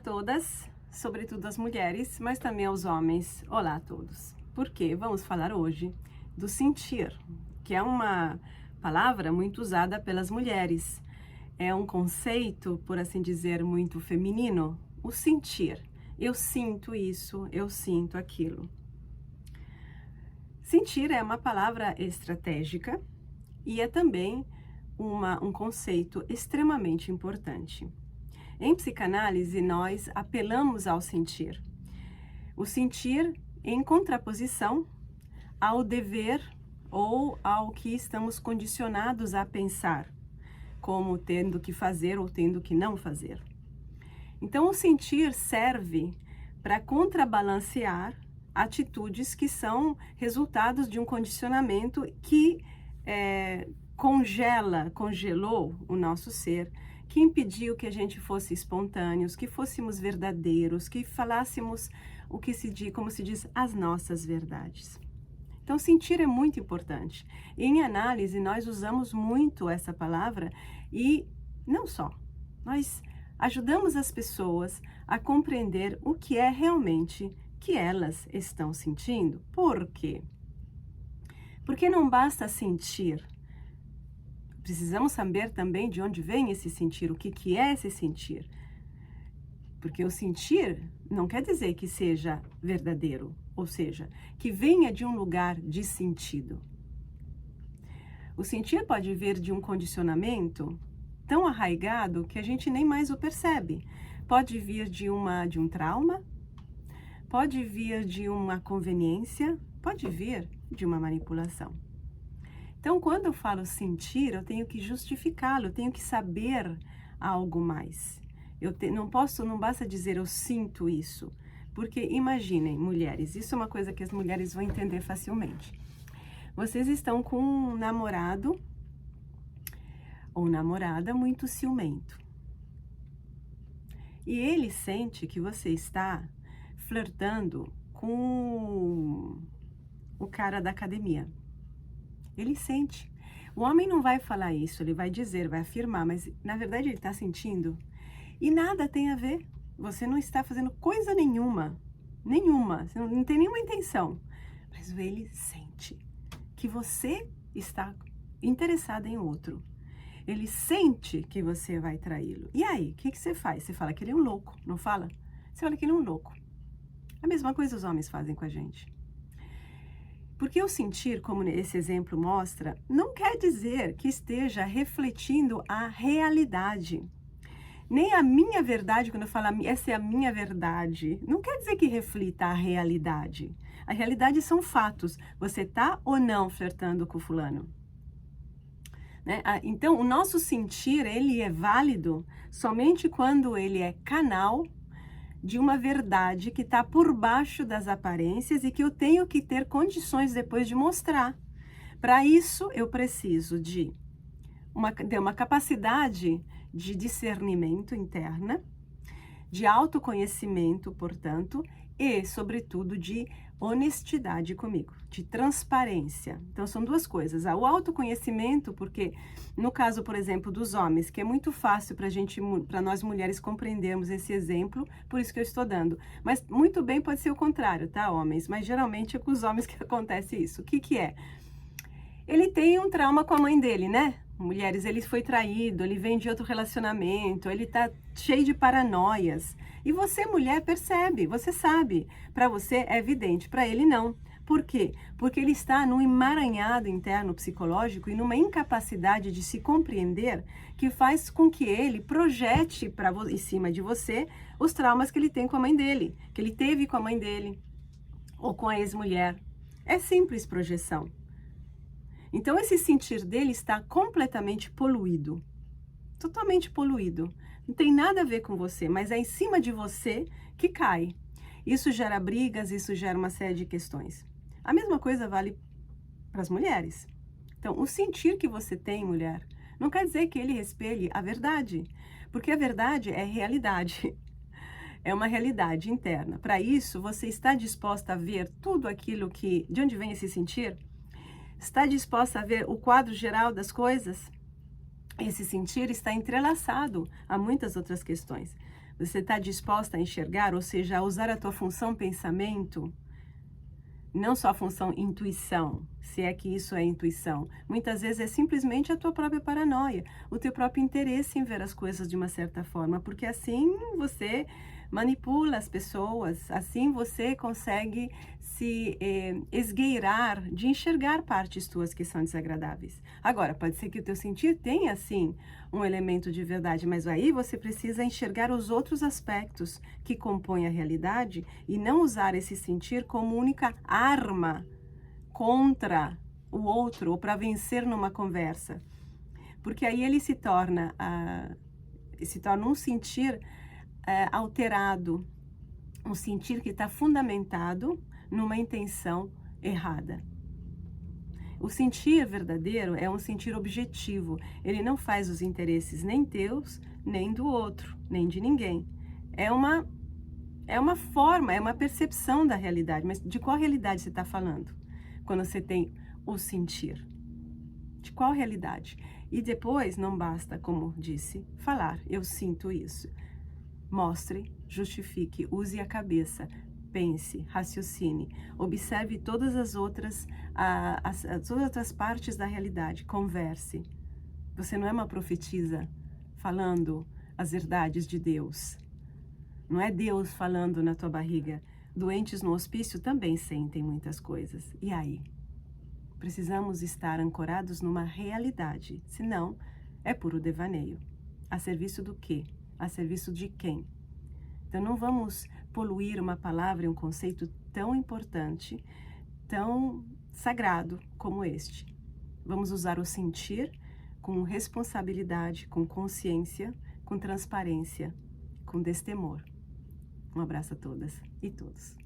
todas, sobretudo as mulheres, mas também aos homens. Olá a todos. Porque vamos falar hoje do sentir, que é uma palavra muito usada pelas mulheres. É um conceito, por assim dizer, muito feminino, o sentir. Eu sinto isso, eu sinto aquilo. Sentir é uma palavra estratégica e é também um conceito extremamente importante. Em psicanálise, nós apelamos ao sentir. O sentir em contraposição ao dever ou ao que estamos condicionados a pensar, como tendo que fazer ou tendo que não fazer. Então, o sentir serve para contrabalancear atitudes que são resultados de um condicionamento que congelou o nosso ser, que impediu que a gente fosse espontâneos, que fôssemos verdadeiros, que falássemos como se diz, as nossas verdades. Então, sentir é muito importante. Em análise, nós usamos muito essa palavra e não só, nós ajudamos as pessoas a compreender o que é realmente que elas estão sentindo. Por quê? Porque não basta sentir. Precisamos saber também de onde vem esse sentir, o que é esse sentir. Porque o sentir não quer dizer que seja verdadeiro, ou seja, que venha de um lugar de sentido. O sentir pode vir de um condicionamento tão arraigado que a gente nem mais o percebe. Pode vir de um trauma, pode vir de uma conveniência, pode vir de uma manipulação. Então, quando eu falo sentir, eu tenho que justificá-lo, eu tenho que saber algo mais. Não basta dizer eu sinto isso, porque imaginem, mulheres, isso é uma coisa que as mulheres vão entender facilmente. Vocês estão com um namorado ou namorada muito ciumento. E ele sente que você está flertando com o cara da academia. Ele sente. O homem não vai falar isso, ele vai dizer, vai afirmar, mas na verdade ele está sentindo. E nada tem a ver. Você não está fazendo coisa nenhuma. Você não tem nenhuma intenção. Mas ele sente que você está interessada em outro. Ele sente que você vai traí-lo. E aí, o que você faz? Você fala que ele é um louco, não fala? Você fala que ele é um louco. A mesma coisa os homens fazem com a gente. Porque o sentir, como esse exemplo mostra, não quer dizer que esteja refletindo a realidade. Nem a minha verdade, quando eu falo essa é a minha verdade, não quer dizer que reflita a realidade. A realidade são fatos. Você está ou não flertando com o fulano? Né? Então, o nosso sentir, ele é válido somente quando ele é canal de uma verdade que está por baixo das aparências e que eu tenho que ter condições depois de mostrar. Para isso, eu preciso de uma capacidade de discernimento interna, de autoconhecimento, portanto, e, sobretudo, de honestidade comigo, de transparência. Então, são duas coisas. O autoconhecimento, porque no caso, por exemplo, dos homens, que é muito fácil para nós mulheres compreendermos esse exemplo, por isso que eu estou dando. Mas muito bem pode ser o contrário, tá, homens? Mas geralmente é com os homens que acontece isso. O que é? Ele tem um trauma com a mãe dele, né? Mulheres, ele foi traído, ele vem de outro relacionamento, ele tá cheio de paranoias. E você, mulher, percebe, você sabe. Para você é evidente, para ele não. Por quê? Porque ele está num emaranhado interno psicológico e numa incapacidade de se compreender que faz com que ele projete em cima de você os traumas que ele tem com a mãe dele, que ele teve com a mãe dele ou com a ex-mulher. É simples projeção. Então, esse sentir dele está completamente poluído, totalmente poluído. Não tem nada a ver com você, mas é em cima de você que cai. Isso gera brigas, isso gera uma série de questões. A mesma coisa vale para as mulheres. Então, o sentir que você tem, mulher, não quer dizer que ele espelhe a verdade, porque a verdade é realidade. É uma realidade interna. Para isso, você está disposta a ver tudo aquilo de onde vem esse sentir? Está disposta a ver o quadro geral das coisas? Esse sentir está entrelaçado a muitas outras questões. Você está disposta a enxergar, ou seja, a usar a tua função pensamento, não só a função intuição, se é que isso é intuição. Muitas vezes é simplesmente a tua própria paranoia, o teu próprio interesse em ver as coisas de uma certa forma, porque assim você manipula as pessoas, assim você consegue se esgueirar de enxergar partes tuas que são desagradáveis. Agora, pode ser que o teu sentir tenha, sim, um elemento de verdade, mas aí você precisa enxergar os outros aspectos que compõem a realidade e não usar esse sentir como única arma contra o outro ou para vencer numa conversa. Porque aí ele se torna um sentir alterado, um sentir que está fundamentado numa intenção errada. O sentir verdadeiro é um sentir objetivo. Ele não faz os interesses nem teus, nem do outro, nem de ninguém. É uma forma, é uma percepção da realidade. Mas de qual realidade você está falando? Quando você tem o sentir. De qual realidade? E depois não basta, como disse, falar. Eu sinto isso. Mostre, justifique, use a cabeça. Pense, raciocine, observe todas as outras partes da realidade, converse. Você não é uma profetisa falando as verdades de Deus. Não é Deus falando na tua barriga. Doentes no hospício também sentem muitas coisas. E aí? Precisamos estar ancorados numa realidade, senão é puro devaneio. A serviço do quê? A serviço de quem? Então não vamos poluir uma palavra e um conceito tão importante, tão sagrado como este. Vamos usar o sentir com responsabilidade, com consciência, com transparência, com destemor. Um abraço a todas e todos.